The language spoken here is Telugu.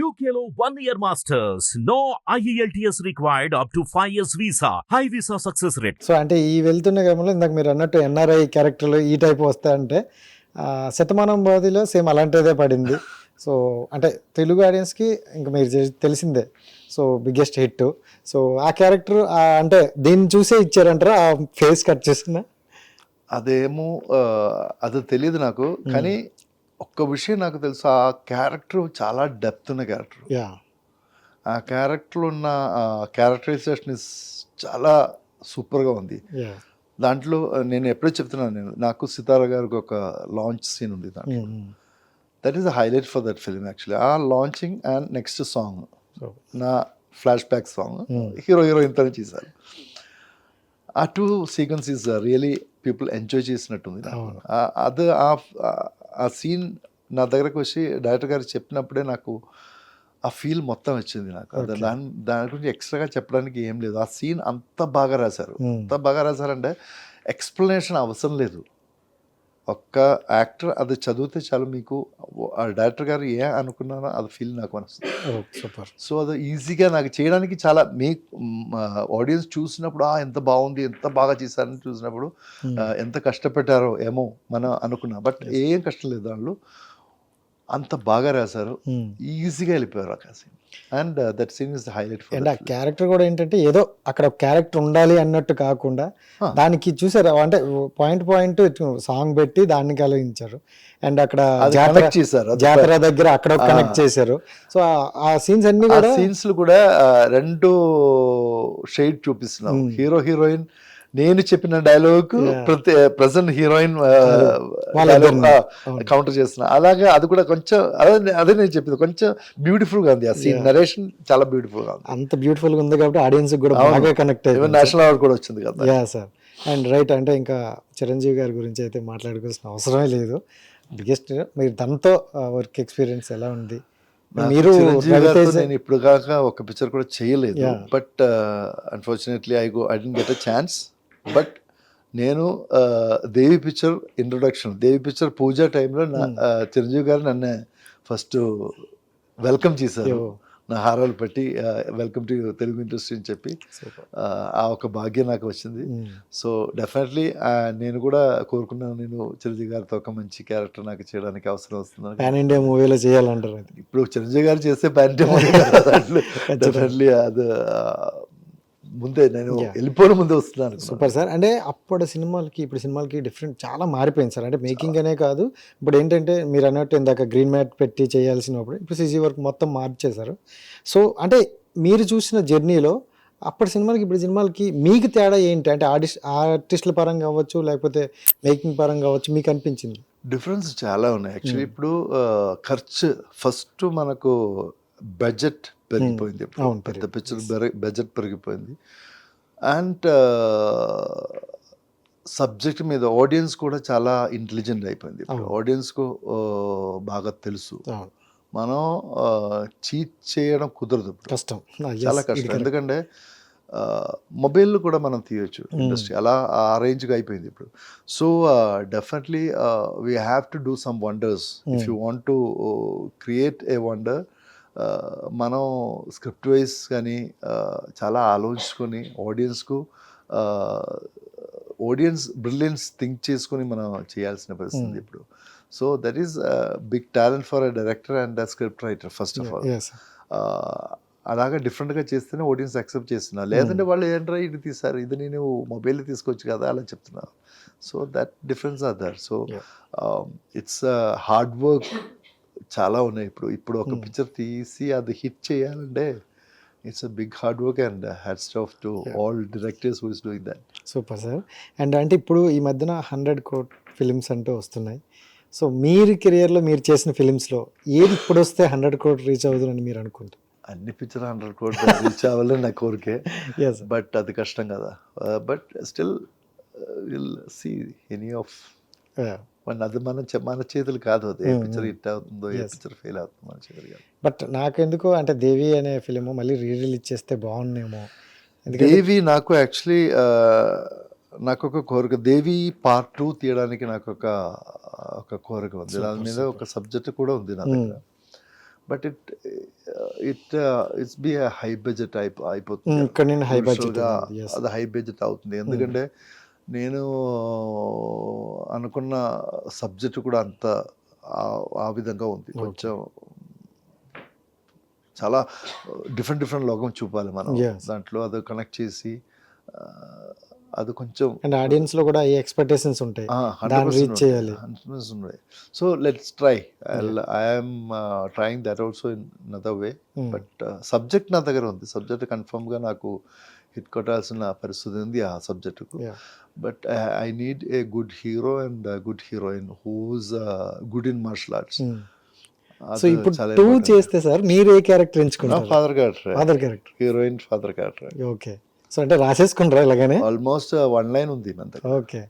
UKLO 1 year masters. No IELTS required up to 5 years visa. High visa success rate. So అంటే ఈ వెళ్తున్న క్రమంలో ఇందాక మీరు అన్నట్టు ఎన్ఆర్ఐ క్యారెక్టర్లు ఈ టైప్ వస్తాయంటే శతమానం బాధిలో సేమ్ అలాంటిదే పడింది. సో అంటే తెలుగు ఆడియన్స్కి ఇంకా మీరు తెలిసిందే, సో బిగ్గెస్ట్ హిట్. సో ఆ క్యారెక్టర్ అంటే దీన్ని చూసే ఇచ్చారంటారా, ఆ ఫేస్ కట్ చేసిన? అదేమో అది తెలియదు నాకు, కానీ ఒక్క విషయం నాకు తెలుసు, ఆ క్యారెక్టర్ చాలా డెప్త్ ఉన్న క్యారెక్టర్. యా, ఆ క్యారెక్టర్ ఉన్న క్యారెక్టరైజేషన్ ఇస్ చాలా సూపర్గా ఉంది. యా, దాంట్లో నేను ఎప్పుడూ చెప్తున్నాను, నాకు సితారా గారికి ఒక లాంచ్ సీన్ ఉంది దాంట్లో. That is the highlight for that film actually. ఆ లాంచింగ్ అండ్ నెక్స్ట్ సాంగ్, నా flash back song hero heroine తోనే చేశారు. ఆ two sequence is really people enjoy చేసినట్టుంది. అది ఆ సీన్ నా దగ్గరకు వచ్చి డైరెక్టర్ గారు చెప్పినప్పుడే నాకు ఆ ఫీల్ మొత్తం వచ్చింది నాకు. దాని గురించి ఎక్స్ట్రాగా చెప్పడానికి ఏం లేదు. ఆ సీన్ అంత బాగా రాశారు, అంత బాగా రాశారంటే ఎక్స్ప్లెనేషన్ అవసరం లేదు. ఒక్క యాక్టర్ అది చదివితే చాలు, మీకు ఆ డైరెక్టర్ గారు ఏ అనుకున్నారో అది ఫీల్ నాకు వస్తుంది. సూపర్. సో అది ఈజీగా నాకు చేయడానికి చాలా, మీ ఆడియన్స్ చూసినప్పుడు ఎంత బాగుంది, ఎంత బాగా చేశారని చూసినప్పుడు ఎంత కష్టపెట్టారో ఏమో మనం అనుకున్నా, బట్ ఏం కష్టం లేదు దాంట్లో. అంత బాగా రాశారు, ఈజీగా వెళ్ళిపోయారు ఆ scene. And that scene is the highlight. And ఆ క్యారెక్టర్ కూడా ఏంటంటే ఏదో అక్కడ క్యారెక్టర్ ఉండాలి అన్నట్టు కాకుండా దానికి చూసారు అంటే పాయింట్ సాంగ్ పెట్టి దాన్ని కలిగించారు. అండ్ అక్కడ జాతర దగ్గర అక్కడ కనెక్ట్ చేశారు. సో ఆ సీన్స్ అన్ని కూడా, సీన్స్ కూడా రెండు షేడ్ చూపిస్తున్నాం. హీరో హీరోయిన్ నేను చెప్పిన డైలాగ్ ప్రజెంట్ హీరోయిన్ కౌంటర్ చేస్తున్నా, అలాగే అది కూడా కొంచెం అదే నేను చెప్పింది, కొంచెం బ్యూటిఫుల్ గా ఉంది. ఆ సీన్ నరేషన్ చాలా బ్యూటిఫుల్ గా ఉంది. అంత బ్యూటిఫుల్ గా ఉంది కాబట్టి ఆడియన్స్ కూడా బాగా కనెక్ట్ అయ్యింది. నేషనల్ అవార్డు కూడా వచ్చింది కదా. Yeah sir. అండ్ రైట్, అంటే ఇంకా చిరంజీవి గారి గురించి అయితే మాట్లాడుకోవాల్సిన అవసరమే లేదు. బిగ్గెస్ట్, మీరు దాంతో వర్క్ ఎక్స్పీరియన్స్ ఎలా ఉంది? మీరు నేను ఇప్పుడు కాక ఒక పిక్చర్ కూడా చేయలేదు, but unfortunately I don't get a chance. But నేను దేవి పిక్చర్ ఇంట్రొడక్షన్, దేవి పిక్చర్ పూజ టైంలో చిరంజీవి గారు నన్ను ఫస్ట్ వెల్కమ్ చేశారు, నా హారాలు పెట్టి వెల్కమ్ టు తెలుగు ఇండస్ట్రీ అని చెప్పి. ఆ ఒక భాగ్యం నాకు వచ్చింది. సో డెఫినెట్లీ నేను కూడా కోరుకున్నాను, నేను చిరంజీవి గారితో ఒక మంచి క్యారెక్టర్ నాకు చేయడానికి అవసరం వస్తుంది. పాన్ ఇండియా మూవీలో చేయాలంటారు. ఇప్పుడు చిరంజీవి గారు చేస్తే పాన్ ఇండియా మూవీ డెఫినెట్లీ అది ముందే నేను వెళ్ళిపోయిన ముందే వస్తున్నాను. Super sir. అంటే అప్పుడు సినిమాలకి ఇప్పుడు సినిమాలకి డిఫరెంట్ చాలా మారిపోయింది సార్. అంటే మేకింగ్ అనే కాదు, ఇప్పుడు ఏంటంటే మీరు అన్నట్టు ఇందాక గ్రీన్ మ్యాట్ పెట్టి చేయాల్సినప్పుడు ఇప్పుడు సిజీ వర్క్ మొత్తం మార్చేశారు. సో అంటే మీరు చూసిన జర్నీలో అప్పటి సినిమాలకి ఇప్పుడు సినిమాలకి మీకు తేడా ఏంటి? అంటే ఆర్టిస్టుల పరంగా అవ్వచ్చు, లేకపోతే మేకింగ్ పరంగా అవ్వచ్చు, మీకు అనిపించింది? డిఫరెన్స్ చాలా ఉన్నాయి యాక్చువల్లీ. ఇప్పుడు ఖర్చు ఫస్ట్ మనకు బడ్జెట్ పెరిగిపోయింది, పెద్ద పిక్చర్ బడ్జెట్ పెరిగిపోయింది. అండ్ సబ్జెక్ట్ మీద ఆడియన్స్ కూడా చాలా ఇంటెలిజెంట్ అయిపోయింది. ఆడియన్స్కు బాగా తెలుసు, మనం చీట్ చేయడం కుదరదు, కష్టం, చాలా కష్టం. ఎందుకంటే మొబైల్లో కూడా మనం తీయొచ్చు ఇండస్ట్రీ, అలా ఆ రేంజ్గా అయిపోయింది ఇప్పుడు. So definitely we have to do some wonders if you want to create a wonder. మనం స్క్రిప్ట్ వైజ్ కానీ చాలా ఆలోచించుకొని ఆడియన్స్ బ్రిలియన్స్ థింక్ చేసుకొని మనం చేయాల్సిన పరిస్థితి ఇప్పుడు. So that is big talent for a director and a script writer first of all. అలాగా డిఫరెంట్గా చేస్తేనే ఆడియన్స్ యాక్సెప్ట్ చేస్తున్నారు, లేదంటే వాళ్ళు ఏంట్రా ఇది తీస్తారు, ఇది నేను మొబైల్లో తీసుకోవచ్చు కదా అలా చెప్తున్నారు. So that difference are there. So it's hard work చాలా ఉన్నాయి. ఇప్పుడు ఒక పిక్చర్ తీసి అది హిట్ చేయాలంటే it's a big hard work and hats off to all directors who is doing that. Super sir. And అంటే ఇప్పుడు ఈ మధ్యన 100 crore ఫిలిమ్స్ అంటూ వస్తున్నాయి. సో మీరు కెరియర్లో మీరు చేసిన ఫిలిమ్స్లో ఏది ఇప్పుడు వస్తే 100 crore రీచ్ అవుతుందని మీరు అనుకుంటారు? అన్ని పిక్చర్ 100 crore రీచ్ అవ్వాలని నా కోరికే, బట్ అది కష్టం కదా. But still will see any of, అది మన చేతులు కాదు, అది ఏ పిక్చర్ హిట్ అవుతుందో ఏ పిక్చర్ ఫెయిల్ అవుతుందో మన చేతులు కాదు. బట్ నాకెందుకు అంటే దేవి అనే ఫిలిం మళ్ళీ రిలీజ్ చేస్తే బాగుండేమో. దేవి నాకు యాక్చువల్లీ నాకు ఒక కోరిక, దేవి పార్ట్ 2 తీయడానికి నాకు ఒక కోరిక ఉంది. దాని మీద ఒక సబ్జెక్ట్ కూడా ఉంది నా దగ్గర. But it's be high budget అయిపోతుంది. ఇక్కడ నేను హై బడ్జెట్ Usual గా అది హై బడ్జెట్ అవుతుంది. ఎందుకంటే నేను అనుకున్న సబ్జెక్ట్ కూడా అంత ఆ విధంగా ఉంది. కొంచెం చాలా డిఫరెంట్ లోకం చూపాలి మనం Yes. దాంట్లో, అది కనెక్ట్ చేసి అది కొంచెం అండ్ ఆడియన్స్ లో కూడా ఈ ఎక్స్పెక్టేషన్స్ ఉంటాయి, దాన్ని రీచ్ చేయాలి. So let's try. I'm trying that also in another way. But subject నా దగ్గర ఉంది. సబ్జెక్ట్ కన్ఫర్మ్గా నాకు హిట్ కొట్టాల్సిన పరిస్థితి ఉంది ఆ సబ్జెక్టుకు. Yeah. But I need a good hero and good heroine who's good in martial arts. So ఇప్పుడు 2 చేస్తే సార్ మీరు ఏ క్యారెక్టర్ ఎంచుకుంటారు? Father character, father character. Heroine father character. Okay, so అంటే రాసేసుకుంటారా ఇలాగానే? ఆల్మోస్ట్ 1 లైన్ ఉంది మన దగ్గర. ఓకే,